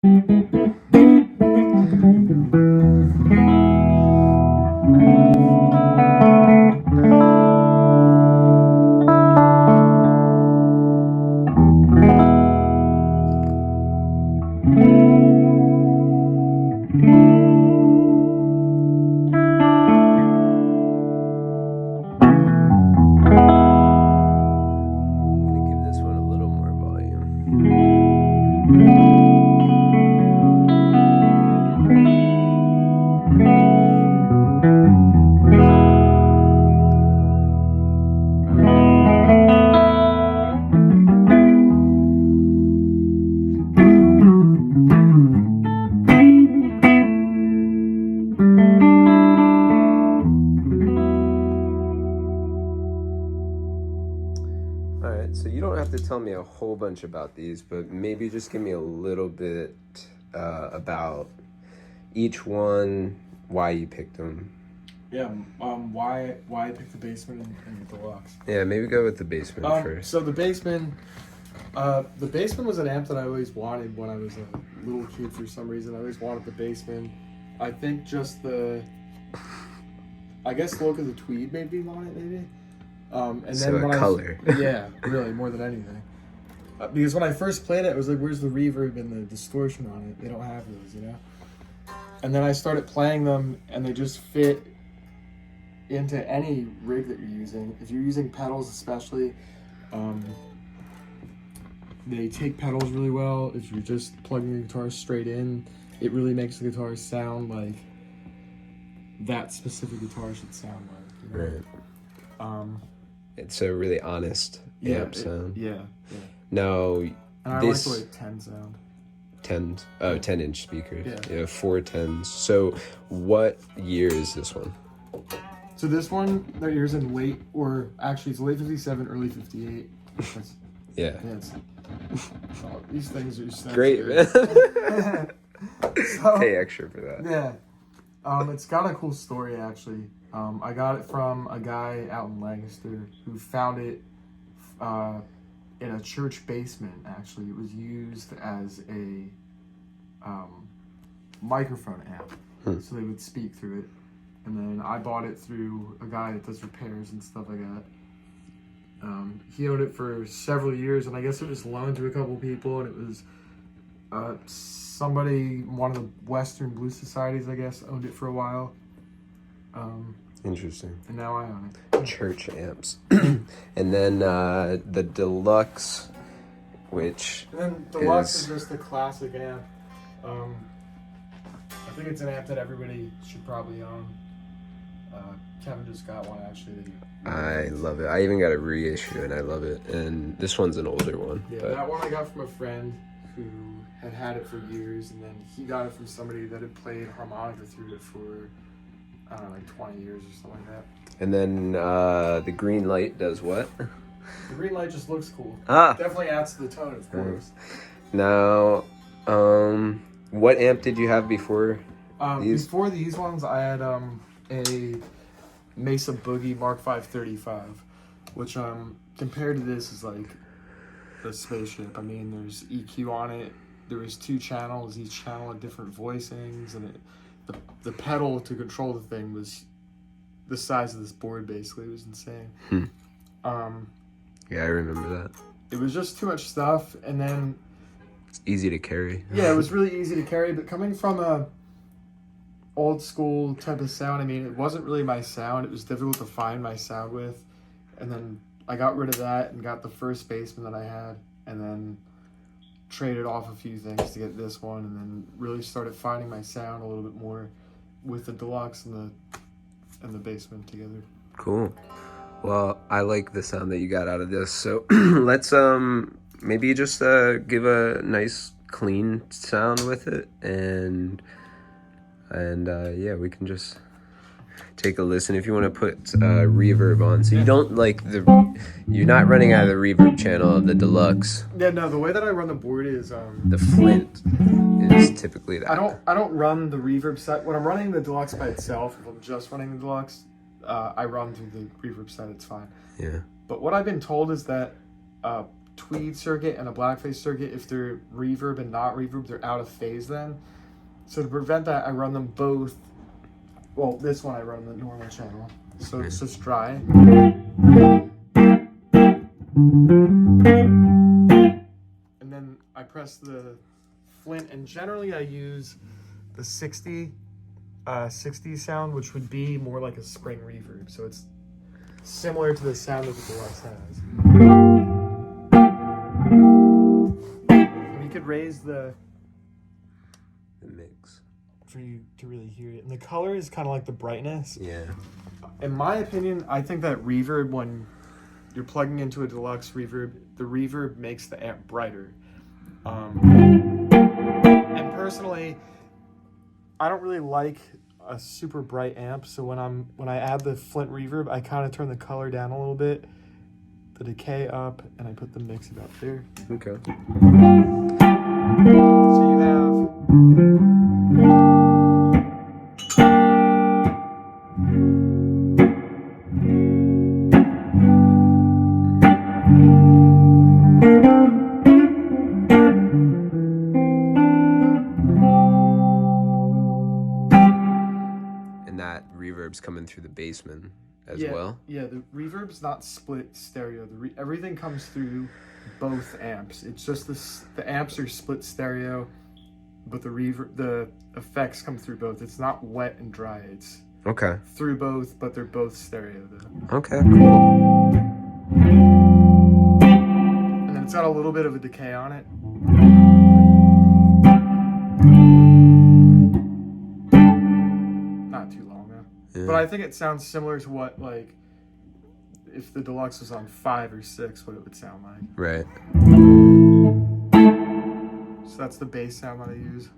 So you don't have to tell me a whole bunch about these, but maybe just give me a little bit about each one, why you picked them. Yeah, why I picked the Bassman and the Deluxe. Yeah, maybe go with the Bassman first. So the Bassman was an amp that I always wanted when I was a little kid for some reason. I always wanted the Bassman. I think just the look of the tweed made me want it, maybe. And so then when color. Yeah, really, more than anything. Because when I first played it, it was like, where's the reverb and the distortion on it? They don't have those, you know? And then I started playing them, and they just fit into any rig that you're using. If you're using pedals especially, they take pedals really well. If you're just plugging your guitar straight in, it really makes the guitar sound like that specific guitar should sound like, you know? Right. It's a really honest amp sound. Yeah. Now, and I like the 10 sound. 10-inch speakers. Yeah, 4 10s. So what year is this one? So this one, that year's in it's late 57, early 58. Yeah. These things are just great, man. So, pay extra for that. Yeah. It's got a cool story, actually. I got it from a guy out in Lancaster who found it in a church basement, actually. It was used as a microphone amp, so they would speak through it. And then I bought it through a guy that does repairs and stuff like that. He owned it for several years, and I guess it was loaned to a couple people, and it was one of the Western Blues Societies, I guess, owned it for a while. Interesting. And now I own it. Church amps. And then the Deluxe, which Deluxe is just the classic amp. I think it's an amp that everybody should probably own. Kevin just got one, actually. I love it. I even got a reissue, and I love it. And this one's an older one. Yeah, that one I got from a friend who had it for years, and then he got it from somebody that had played harmonica through it for, I don't know, like 20 years or something like that. And then the green light does what? The green light just looks cool. Definitely adds to the tone, of course. Now, what amp did you have before these? Before these ones, I had a Mesa Boogie Mark 535, which compared to this is like a spaceship. I mean, there's EQ on it. There was 2 channels. Each channel had different voicings, and the pedal to control the thing was the size of this board. Basically, it was insane. Yeah, I remember that. It was just too much stuff, and then it's easy to carry. Yeah, it was really easy to carry, but coming from a old school type of sound, I mean, it wasn't really my sound. It was difficult to find my sound with, and then I got rid of that and got the first Bassman that I had, and then traded off a few things to get this one, and then really started finding my sound a little bit more with the Deluxe and the Bassman together. Cool. Well, I like the sound that you got out of this, so let's maybe just give a nice clean sound with it, and yeah, we can just take a listen if you want to put reverb on. So you don't you're not running out of the reverb channel of the Deluxe. Yeah, no, the way that I run the board is the Flint is typically that. I don't run the reverb set when I'm running the Deluxe by itself. If I'm just running the Deluxe, I run through the reverb set. It's fine. Yeah. But what I've been told is that tweed circuit and a blackface circuit, if they're reverb and not reverb, they're out of phase then. So to prevent that, I run them both. Well, this one I run the normal channel, so it's just dry. And then I press the flint, and generally I use the 60 sound, which would be more like a spring reverb. So it's similar to the sound that the Deluxe has. And you could raise the mix for you to really hear it. And the color is kind of like the brightness. Yeah. In my opinion, I think that reverb, when you're plugging into a Deluxe reverb, the reverb makes the amp brighter. And personally, I don't really like a super bright amp, so when I add the Flint reverb, I kind of turn the color down a little bit, the decay up, and I put the mix about there. Okay. So you have reverb's coming through the Bassman as yeah, well. Yeah, the reverb's not split stereo. Everything comes through both amps. It's just the amps are split stereo, but the effects come through both. It's not wet and dry. It's okay through both, but they're both stereo though. Okay, cool. And then it's got a little bit of a decay on it. Not too long though. Yeah. But I think it sounds similar to what, like, if the Deluxe was on 5 or 6, what it would sound like. Right. So that's the bass sound that I use.